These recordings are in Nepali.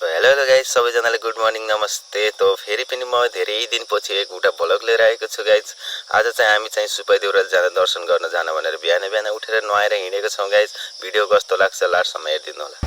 हेलो गाइज, सबैजनालाई गुड मर्निङ, नमस्ते। फेरि पनि म धेरै दिनपछि एउटा भ्लग लिएर आएको छु गाइज। आज चाहिँ हामी चाहिँ सुपाई देउराली जान दर्शन गर्न जान भनेर बिहान बिहान उठेर नुहाएर हिँडेको छौँ गाइज। भिडियो कस्तो लाग्छ लास्टसम्म हेरिदिनु होला।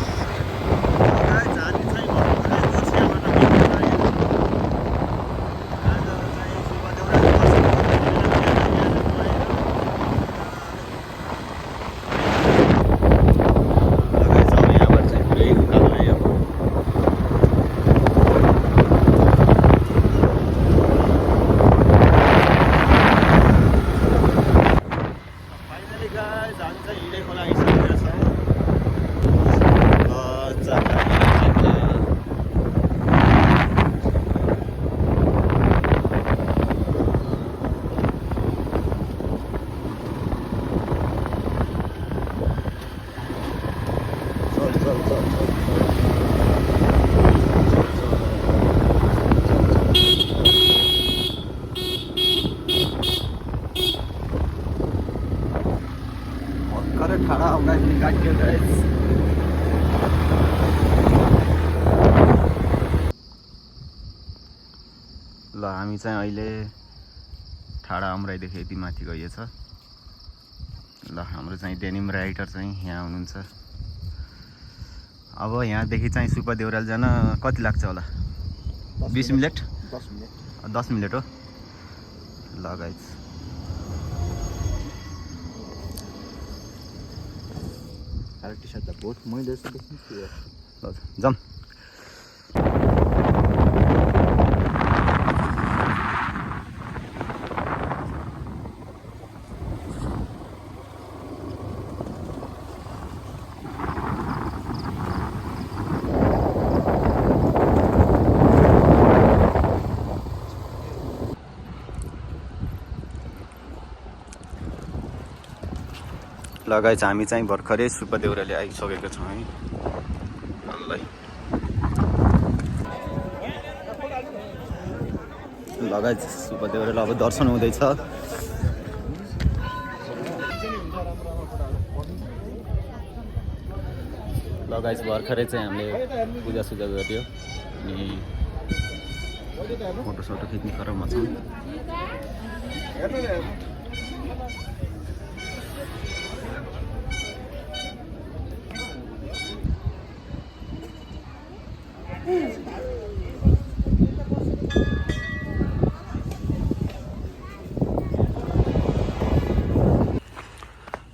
ल हामी चाहिँ अहिले ठाडा अमराईदेखि यति माथि गइएछ। ल हाम्रो चाहिँ डेनिम राइटर चाहिँ यहाँ हुनुहुन्छ। अब यहाँदेखि चाहिँ सुपा देउराली जान कति लाग्छ होला? 20 मिनट 10 मिनट हो। ल गाइज जाऊँ। लगाइछ हामी चाहिँ भर्खरै सुपा देउराली आइसकेको छौँ है। लगाइछ सुपा देउराली अब दर्शन हुँदैछ। लगाइछ भर्खरै चाहिँ हामीले पूजासुजा गर्यो अनि फोटोसोटो खिच्ने क्रममा छौँ।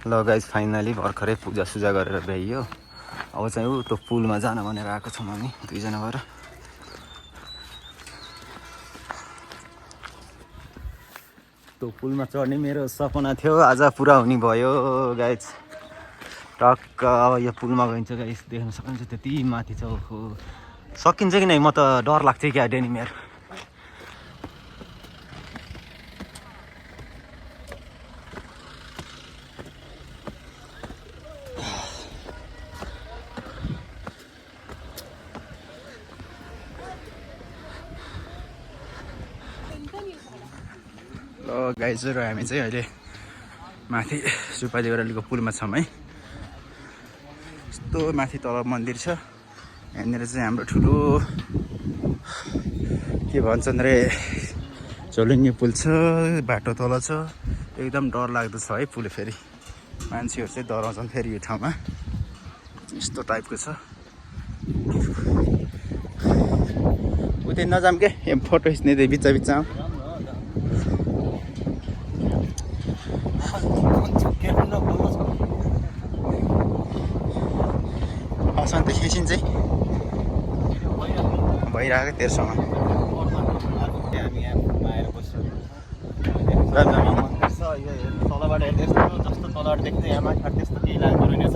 ल गाइज फाइनली भर्खरै पूजासुजा गरेर भ्याइयो। अब चाहिँ ऊ त्यो पुलमा जान भनेर आएको छौँ हामी दुईजना भएर। त्यो पुलमा चढ्ने मेरो सपना थियो, आज पुरा हुने भयो गाइज। टक्क अब यो पुलमा गइन्छ गाइज, देख्न सक्नुहुन्छ त्यति माथि छ। ओहो सकिन्छ कि नै, म त डर लाग्छ क्या डेनिम यार। ल गाइजहरू हामी चाहिँ अहिले माथि सुपा देउरालीको पुलमा छौँ है। यस्तो माथि तल मन्दिर छ। यहाँनिर चाहिँ हाम्रो ठुलो के भन्छन् रे झोलुङ्गे पुल छ, बाटो तल छ। एकदम डर लाग्दो छ है पुल। फेरि मान्छेहरू चाहिँ डराउँछन् फेरि यो ठाउँमा, यस्तो टाइपको छ। उतै नजाम के फोटो खिच्ने त्यही बिच्चा बिच्चा। अन्त खिचिन्छ भइरहेको तेर्सोमा। तलबाट हेर्दै जस्तो तलबाट देख्छ यहाँ माथि त्यस्तो केही लाग्दो रहेनछ।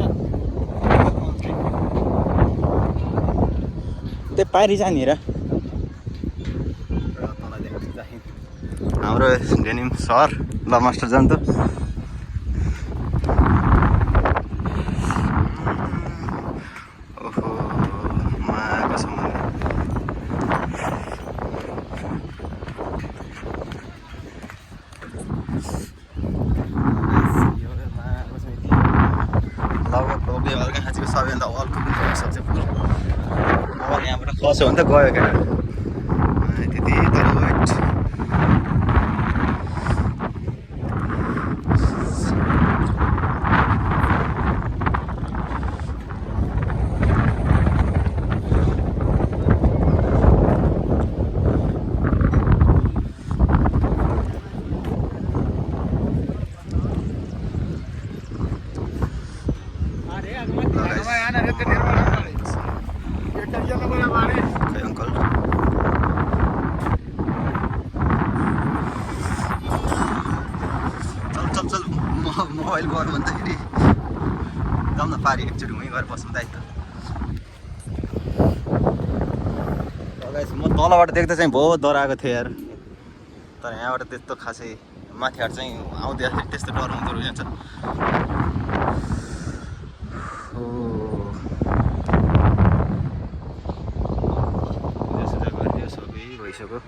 त्यही पारी जाने र हाम्रो डेनिम सर। ल मास्टर जान्छ त। सबैभन्दा अल्को पनि सक्छ पुल। यहाँबाट खस्यो भने त गयो क्या त्यति तर वेट खै अङ्कल चल मोबाइल गर्नु भन्दाखेरि जाउँ न पारि एकचोटि उहीँ गएर बसौँ दाइ त म तलबाट देख्दा चाहिँ बहुत डराएको थिएँ यार तर यहाँबाट त्यस्तो खासै माथिबाट चाहिँ आउँदाखेरि त्यस्तो डर हुँदो रहेछ सबै भइसक्यो